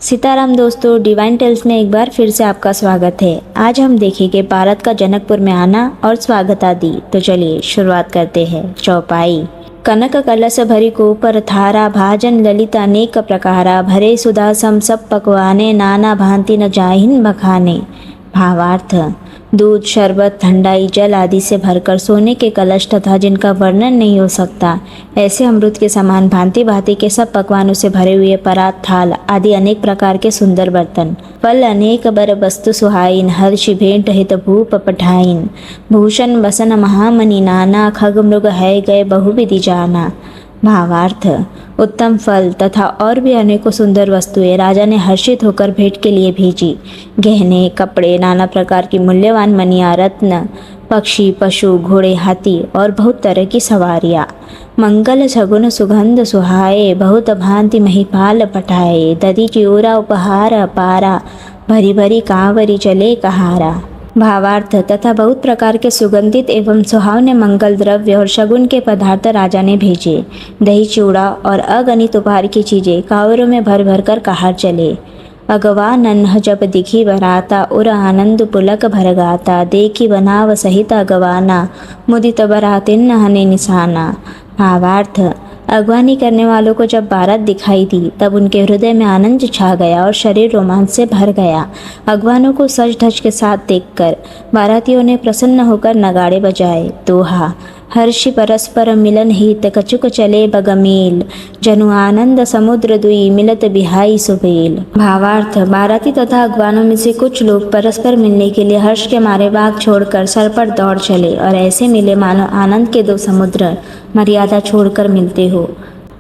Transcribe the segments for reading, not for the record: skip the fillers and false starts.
सीताराम दोस्तों, divine tales में एक बार फिर से आपका स्वागत है। आज हम देखेंगे भारत का जनकपुर में आना और स्वागत आदि। तो चलिए शुरुआत करते हैं। चौपाई। कनक कलश भरी कोपर थारा, भाजन ललित अनेक प्रकारा, भरे सुधा सम सब पकवाने, नाना भांति न जाहिन बखाने। भावार्थ। दूध, शरबत, ठंडाई, जल आदि से भरकर सोने के कलश तथा जिनका वर्णन नहीं हो सकता ऐसे अमृत के समान भांति भांति के सब पकवानों से भरे हुए परात, थाल आदि अनेक प्रकार के सुंदर बर्तन, फल अनेक बर वस्तु सुहाइन, हर्ष भेंट हित भूप पठाइन, भूषण बसन महामणि नाना, खग मृग है गए बहुविधि जाना। भावार्थ। उत्तम फल तथा और भी अनेकों सुंदर वस्तुएं राजा ने हर्षित होकर भेंट के लिए भेजी। गहने, कपड़े, नाना प्रकार की मूल्यवान मणियां, रत्न, पक्षी, पशु, घोड़े, हाथी और बहुत तरह की सवारियां। मंगल सगुन सुगंध सुहाए, बहुत भांति महिपाल पठाए, दधी चिऊरा उपहार अपारा, भरी भरी कांवरी चले कहारा। भावार्थ। तथा बहुत प्रकार के सुगंधित एवं सुहावने मंगल द्रव्य और शगुन के पदार्थ राजा ने भेजे। दही चूड़ा और अगणित उपहार की चीजें कांवरों में भर भर कर कहार चले। अगवा नन्ह जब दिखी बराता, उर आनंद पुलक भर गाता, देखी बनाव सहित अगवाना, मुदित बरातिन हने निशाना। भावार्थ। अगवानी करने वालों को जब बारात दिखाई दी तब उनके हृदय में आनंद छा गया और शरीर रोमांच से भर गया। अगवानों को सज धज के साथ देखकर बारातियों ने प्रसन्न होकर नगाड़े बजाए। दोहा। हर्षि परस्पर मिलन हित, कछुक चले बगमेल, जनु आनंद समुद्र दुई, मिलत बिहाई सुबेल। भावार्थ। बाराती तथा अगवानों में से कुछ लोग परस्पर मिलने के लिए हर्ष के मारे बाग छोड़कर सर पर दौड़ चले और ऐसे मिले मानो आनंद के दो समुद्र मर्यादा छोड़कर मिलते हो।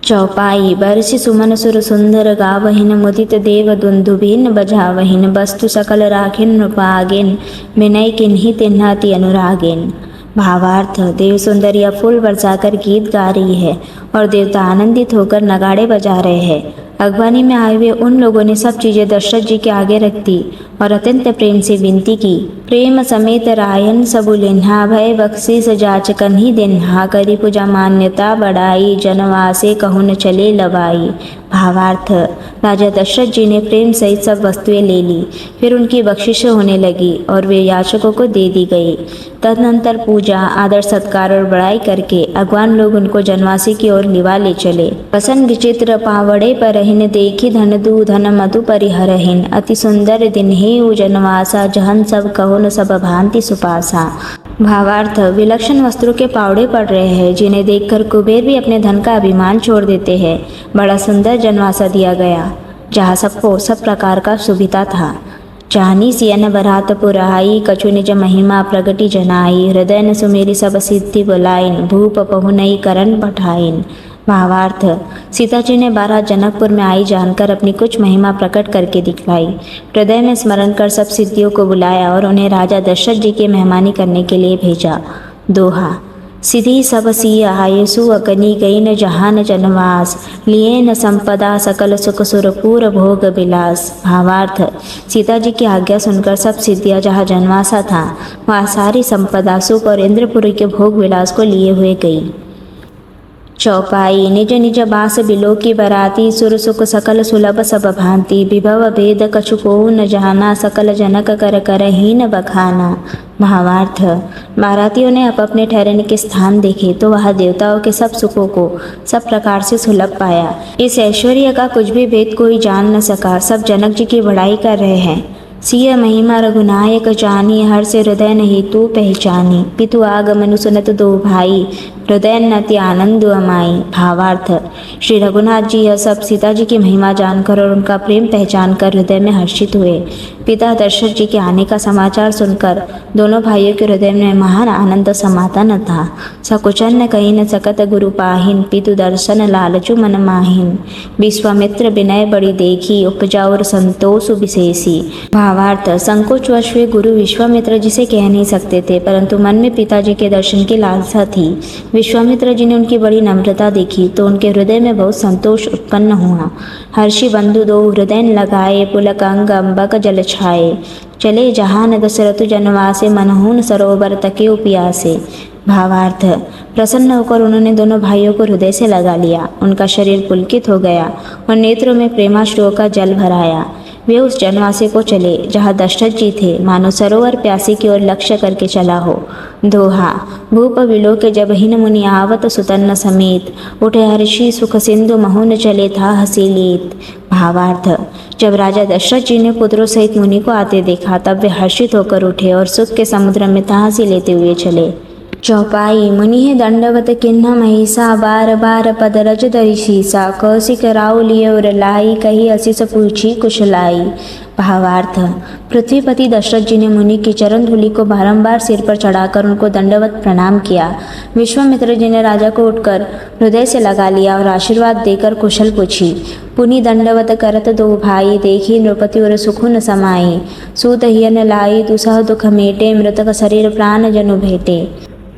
चौपाई। बरसी सुमन सुर सुंदर गावहिन, मुदित देव दुंदुभिन बजावहिन, वस्तु सकल राखिन नृपागेन, विनय किन्हि तिन्हाति अनुरागेन। भावार्थ। देव सुंदरिया फूल बरसाकर गीत गा रही है और देवता आनंदित होकर नगाड़े बजा रहे हैं। अगवानी में आए हुए उन लोगों ने सब चीजें दशरथ जी के आगे रख दी और अत्यंत प्रेम से विनती की। प्रेम समेत रायन सबु लेन्हा, भय बख्शीस जाचकन ही देन्हा, करी पूजा मान्यता बढ़ाई, जनवासे कहुन चले लवाई। भावार्थ। राजा दशरथ जी ने प्रेम सहित सब वस्तुएं ले ली, फिर उनकी बख्शिश होने लगी और वे याचकों को दे दी गई। तदनंतर पूजा, आदर, सत्कार और बड़ाई करके अगवान लोग उनको जनवासी की ओर लिवा ले चले। पसन विचित्र पावड़े परहिन, देखी धन दू धन मधु परिहरहिन, अति सुंदर दिन हे उ जनवासा, जहन सब कहुन सब भांति सुपासा। भावार्थ। विलक्षण वस्त्रों के पावड़े पड़ रहे हैं जिन्हें देखकर कुबेर भी अपने धन का अभिमान छोड़ देते हैं। बड़ा सुंदर जनवासा दिया गया जहाँ सबको सब प्रकार का सुविधा था। जानी सियन बरात पुराई, कछु निज महिमा प्रगति जनाई, हृदय न सुमेरी सब सिद्धि बुलाइन, भूप पहुनई करण पठाइन। भावार्थ। सीता जी ने बारात जनकपुर में आई जानकर अपनी कुछ महिमा प्रकट करके दिखलाई। हृदय में स्मरण कर सब सिद्धियों को बुलाया और उन्हें राजा दशरथ जी की मेहमानी करने के लिए भेजा। दोहा। सिद्धि सब सिय आयसु, अकनी गई न जहान जनवास, लिए न संपदा सकल सुख सुरपूर भोग विलास। भावार्थ। सीता जी की आज्ञा सुनकर सब सिद्धियां जहाँ जनवासा था वहाँ सारी संपदा, सुख और इंद्रपुरी के भोग विलास को लिए हुए गई। चौपाई। निज निज बास बिलो की बराती, सुर सुख सकल सुलभ सब भांति, विभव भेद कछु को न जाना, सकल जनक कर कर हीन बखाना। भावार्थ। बारातियों ने अपने ठहरने के स्थान देखे तो वह देवताओं के सब सुखों को सब प्रकार से सुलभ पाया। इस ऐश्वर्य का कुछ भी भेद कोई जान न सका। सब जनक जी की बड़ाई कर रहे हैं। सिय महिमा रघुनायक जानी, हर से हृदय नहीं तू पहचानी, पितु आगमनु सुनत दो भाई, हृदय नति आनंद अमाई। भावार्थ। श्री रघुनाथ जी यह सब सीता जी की महिमा जानकर और उनका प्रेम पहचान कर हृदय में हर्षित हुए। पिता दशरथ जी के आने का समाचार सुनकर दोनों भाइयों के हृदय में महान आनंद समाता न था। सकुचन न कही न सकत गुरु पाहिन, पितु दर्शन लालचु मन माहिन, विश्वामित्र विनय बड़ी देखी, उपजा और संतोष विशेषी। भावार्थ। संकोचवश वे गुरु विश्वामित्र जी से कह नहीं सकते थे, परंतु मन में पिताजी के दर्शन की लालसा थी। विश्वामित्र जी ने उनकी बड़ी नम्रता देखी तो उनके हृदय में बहुत संतोष उत्पन्न हुआ। हर्षि बंधु दो हृदय लगाए, पुलक अंग अम्बक जल छाए, चले जहान दशरथ जनवासे, मनहून सरोवर तके पियासे। भावार्थ। प्रसन्न होकर उन्होंने दोनों भाइयों को हृदय से लगा लिया। उनका शरीर पुलकित हो गया और नेत्रों में प्रेमाश्रुओं का जल भर आया। वे उस जनवासी को चले जहाँ दशरथ जी थे, मानो सरोवर प्यासी की ओर लक्ष्य करके चला हो। दोहा। भूप विलोके जब हिन मुनि आवत सुतन्न समेत, उठे हर्षि सुख सिंधु महुन चले था हसी लेत। भावार्थ। जब राजा दशरथ जी ने पुत्रों सहित मुनि को आते देखा, तब वे हर्षित होकर उठे और सुख के समुद्र में ताहसी लेते हुए चले। चौपाई। मुनि दंडवत किन्ह महिषा, बार बार पद रज धरि शीसा, कौशिक राव लिए और लाई, कही असिस पूछी कुशलाई। भावार्थ। पृथ्वीपति दशरथ जी ने मुनि की चरण धूलि को बारंबार सिर पर चढ़ाकर उनको दंडवत प्रणाम किया। विश्वामित्र जी ने राजा को उठकर हृदय से लगा लिया और आशीर्वाद देकर कुशल पूछी। पुनि दंडवत करत दो भाई, देखी नृपति और सुखुन समाई, सूत हियन लाई, दुसह दुख मेटे, मृतक शरीर प्राण जनु भेटे।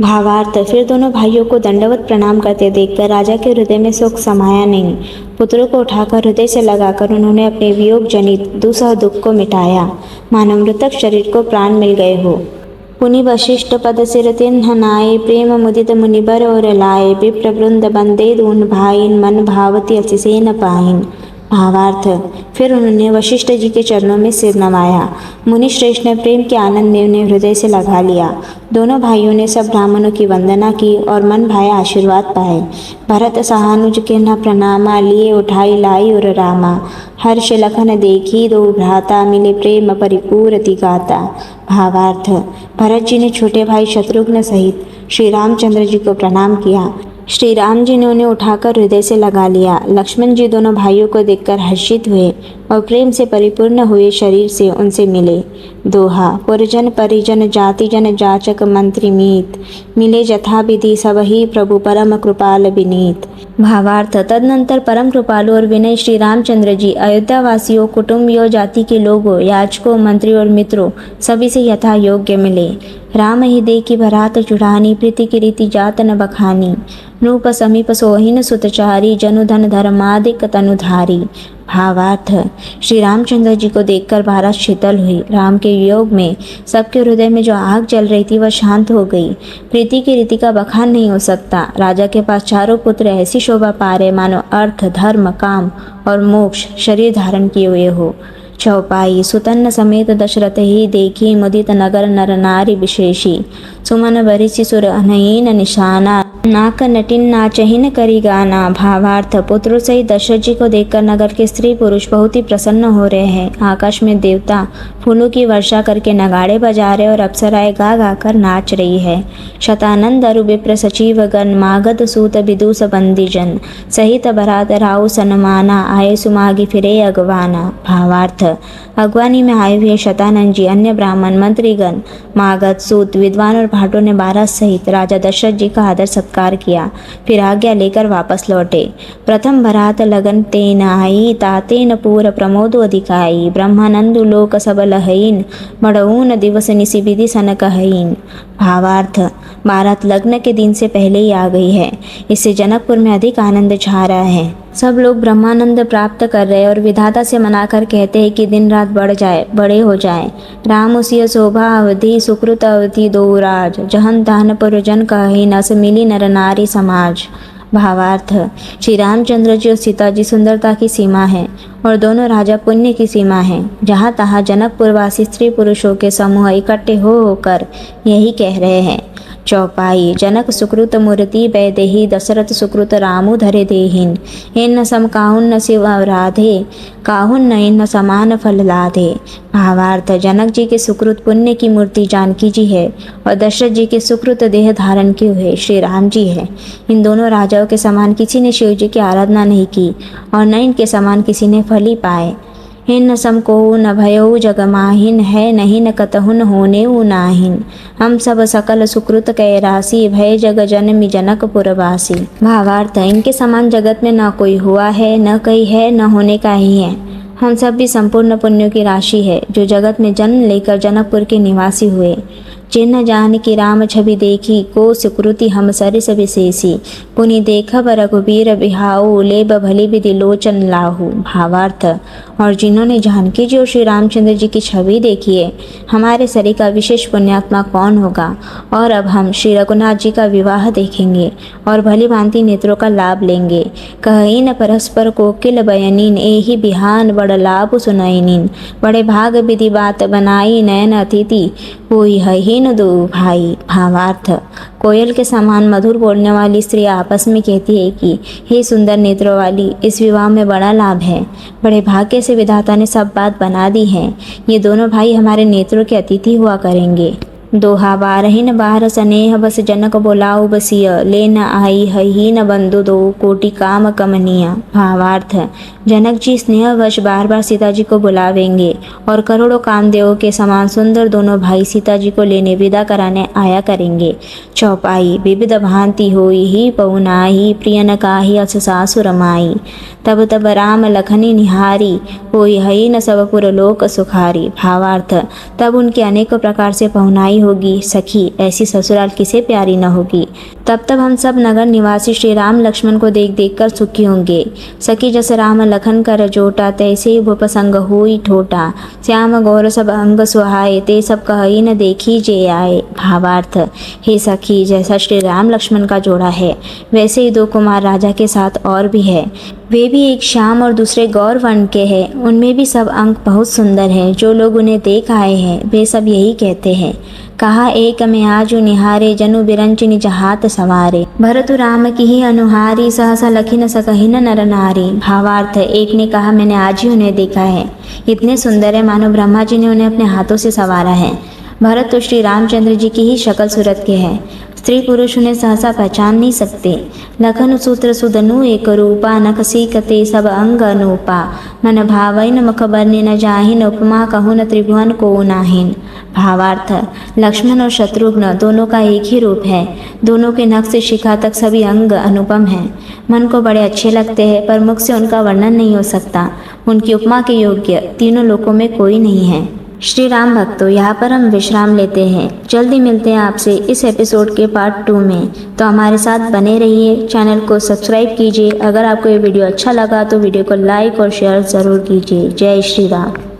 भावार्थ। फिर दोनों भाइयों को दंडवत प्रणाम करते देखकर राजा के हृदय में शोक समाया नहीं। पुत्रों को उठाकर हृदय से लगाकर उन्होंने अपने वियोग जनित दुसह दुख को मिटाया, मानो मृतक शरीर को प्राण मिल गए हो। पुनि वशिष्ठ पद सिर तिन्ह नाये, प्रेम मुदित मुनिबर और लाए, विप्र वृंद बंदे दून भाईन, मन भावती अतिसे न पाइन। भावार्थ। फिर उन्होंने वशिष्ठ जी के चरणों में सिर नवाया। मुनि श्रेष्ठ ने प्रेम के आनंद में उन्हें हृदय से लगा लिया। दोनों भाइयों ने सब ब्राह्मणों की वंदना की और मन भाया आशीर्वाद पाए। भरत सहानुज के न प्रणामा, लिए उठाई लाई और रामा, हर्ष लखन देखी दो भ्राता, मिले प्रेम परिपूरति गाता। भावार्थ। भरत जी ने छोटे भाई शत्रुघ्न सहित श्री रामचंद्र जी को प्रणाम किया। श्री राम जी ने उन्हें उठाकर हृदय से लगा लिया। लक्ष्मण जी दोनों भाइयों को देखकर हर्षित हुए और प्रेम से परिपूर्ण हुए शरीर से उनसे मिले। दोहा। पुरजन परिजन जाति जन जाचक मंत्री मीत, मिले जथा विधि सब ही प्रभु परम कृपाल विनीत। भावार्थ। तदनंतर परम कृपालु और विनय श्री रामचंद्र जी अयोध्या वासियों, कुटुंबियों, जाति के लोगों, याचकों, मंत्री और मित्रों सभी से यथा योग्य मिले। राम ही दे की भरात चुढ़ानी, प्रीति की रीति जात न बखानी, नूप समीप सोहिन सुतचारी, जनु धन धर्मादिक तनुधारी। भावार्थ। श्री रामचंद्र जी को देखकर भारत शीतल हुई। राम के वियोग में सबके हृदय में जो आग जल रही थी वह शांत हो गई। प्रीति की रीति का बखान नहीं हो सकता। राजा के पास चारों पुत्र ऐसी शोभा पा रहे मानो अर्थ, धर्म, काम और मोक्ष शरीर धारण किए हुए हो। चौपाई। सुतन्न समेत दशरथ ही देखी, मुदित नगर नर नारी विशेषी, सुमन बरिसि सुर अनहीन निशाना, नाक नटिन नाचहीन करी गाना। भावार्थ। पुत्रों सहित दशरथ जी को देखकर नगर के स्त्री पुरुष बहुत ही प्रसन्न हो रहे हैं। आकाश में देवता फूलों की वर्षा करके नगाड़े बजा रहे और अप्सराएं गा गा कर नाच रही है। शतानंद अरु विप्र सचिव गण, मागध सूत विदुष बंदी जन, सहित भरात राउ सनमाना, आये सुमागी फिरे अगवाना। भावार्थ। अगवानी में आए हुए शतानंद जी, अन्य ब्राह्मण, मंत्रीगण, मागध, सूत, विद्वान और भाटों ने बारह सहित राजा दशरथ जी का आदर सत्कार किया। फिर आज्ञा लेकर वापस लौटे। प्रथम भरात लगन तेन आई, तातेन पूर प्रमोद अधिकाई, ब्रह्मानंदु लोक सब लहईन, मड़ऊन दिवस निशि विधि सन कहईन। भावार्थ। बारात लग्न के दिन से पहले ही आ गई है। इससे जनकपुर में अधिक आनंद छा रहा है। सब लोग ब्रह्मानंद प्राप्त कर रहे और विधाता से मनाकर कहते हैं कि दिन रात बढ़ जाए, बड़े हो जाए। राम उसिय शोभा अवधि, सुकृत अवधि दो राज, जहन दान पर जन कही, नस मिली नर नारी समाज। भावार्थ। श्री रामचंद्र जी और सीता जी सुंदरता की सीमा है और दोनों राजा पुण्य की सीमा है। जहाँ तहाँ जनकपुरवासी स्त्री पुरुषों के समूह इकट्ठे हो होकर यही कह रहे हैं। चौपाई। जनक सुकृत मूर्ति वैदेही, दशरथ सुकृत रामु धरे देहिन, इन सम काहुन न शिव राधे, काहुन न इन समान फल लाधे। भावार्थ। जनक जी के सुकृत पुण्य की मूर्ति जानकी जी है और दशरथ जी के सुकृत देह धारण किए हुए श्री राम जी है। इन दोनों राजाओं के समान किसी ने शिव जी की आराधना नहीं की और न इनके समान किसी ने फल ही पाए। हिन सम को न भयो जग माहिन, है नहीं न कतहुन होने नाहिन, हम सब सकल सुकृत कै राशि, भय जग जनमी जनकपुरवासी। भावार्थ। इनके समान जगत में न कोई हुआ है, न कहीं है, न होने का ही है। हम सब भी संपूर्ण पुण्यों की राशि है जो जगत में जन्म लेकर जनकपुर के निवासी हुए। जिन जान की राम छवि देखी, को सुकृति हम सरिस विशेषी, पुनि देखब रघुबीर बिहाऊ, लेब भली विधि लोचन लाहू। भावार्थ, और जिन्होंने जानकी जी और श्री रामचंद्र जी की छवि देखी है, हमारे सरी का विशेष पुण्यात्मा कौन होगा। और अब हम श्री रघुनाथ जी का विवाह देखेंगे और भली भांति नेत्रों का लाभ लेंगे। कहीन परस्पर कोकिल बयनीन, एहि बिहान बड़ लाभ सुनैनीन, बड़े भाग विधि बात बनाई, नयन अतिथि कोई हहीन दो भाई। भावार्थ, कोयल के समान मधुर बोलने वाली स्त्री आपस में कहती है कि हे सुंदर नेत्रों वाली, इस विवाह में बड़ा लाभ है, बड़े भाग्य से विधाता ने सब बात बना दी है। ये दोनों भाई हमारे नेत्रों के अतिथि हुआ करेंगे। दोहा बारहिन बार स्नेह बस जनक बोलाऊ बसिय, ले न आई हहीन बंधु दो कोटि काम कमनीय। भावार्थ, जनक जी स्नेहवश बार बार सीता जी को बुलावेंगे और करोड़ों कामदेवों के समान सुंदर दोनों भाई सीता जी को लेने विदा कराने आया करेंगे। चौपाई, विविध भांति होई ही पहुनाई, प्रिय न काही अस सासु रमाई, तब तब राम लखनी निहारी, होई हई न सब पुर लोक सुखारी। भावार्थ, तब उनके अनेकों प्रकार से पहुनाई होगी। सखी, ऐसी ससुराल किसे प्यारी न होगी। तब तब हम सब नगर निवासी श्री राम लक्ष्मण को देख देख कर सुखी होंगे। सखी, जस राम लखन कर जोटा, तैसे ही भूप संग होई ठोटा, श्याम गौर सब अंग सुहाए, ते सब कहई न देखी जे आए। भावार्थ, हे सखी, जैसा श्री राम लक्ष्मण का जोड़ा है, वैसे ही दो कुमार राजा के साथ और भी है। वे भी एक श्याम और दूसरे गौर वर्ण के हैं। उनमें भी सब अंग बहुत सुंदर है। जो लोग उन्हें देख आए हैं वे सब यही कहते हैं, कहा एक में आजू निहारे, जनु बिरंचिनी जहात सवारे, भरतु राम की ही अनुहारी, सहसा लखी न सकही न नर नारी। भावार्थ, एक ने कहा मैंने आज ही उन्हें देखा है, इतने सुंदर है मानो ब्रह्मा जी ने उन्हें अपने हाथों से संवारा है। भरत तो श्री रामचंद्र जी की ही शक्ल सूरत के हैं, स्त्री पुरुष उन्हें सहसा पहचान नहीं सकते। लखन सूत्र सुदनु एक रूपा, नख सीकते सब अंग अनूपा, मन भावैन मुख बरने न जाहिन, उपमा कहु न त्रिभुवन को नाहिन। भावार्थ, लक्ष्मण और शत्रुघ्न दोनों का एक ही रूप है। दोनों के नख से शिखा तक सभी अंग अनुपम हैं। मन को बड़े अच्छे लगते हैं, पर मुख से उनका वर्णन नहीं हो सकता। उनकी उपमा के योग्य तीनों लोकों में कोई नहीं है। श्री राम भक्तों, यहाँ पर हम विश्राम लेते हैं। जल्दी मिलते हैं आपसे इस एपिसोड के पार्ट 2 में। तो हमारे साथ बने रहिए, चैनल को सब्सक्राइब कीजिए। अगर आपको ये वीडियो अच्छा लगा तो वीडियो को लाइक और शेयर ज़रूर कीजिए। जय श्री राम।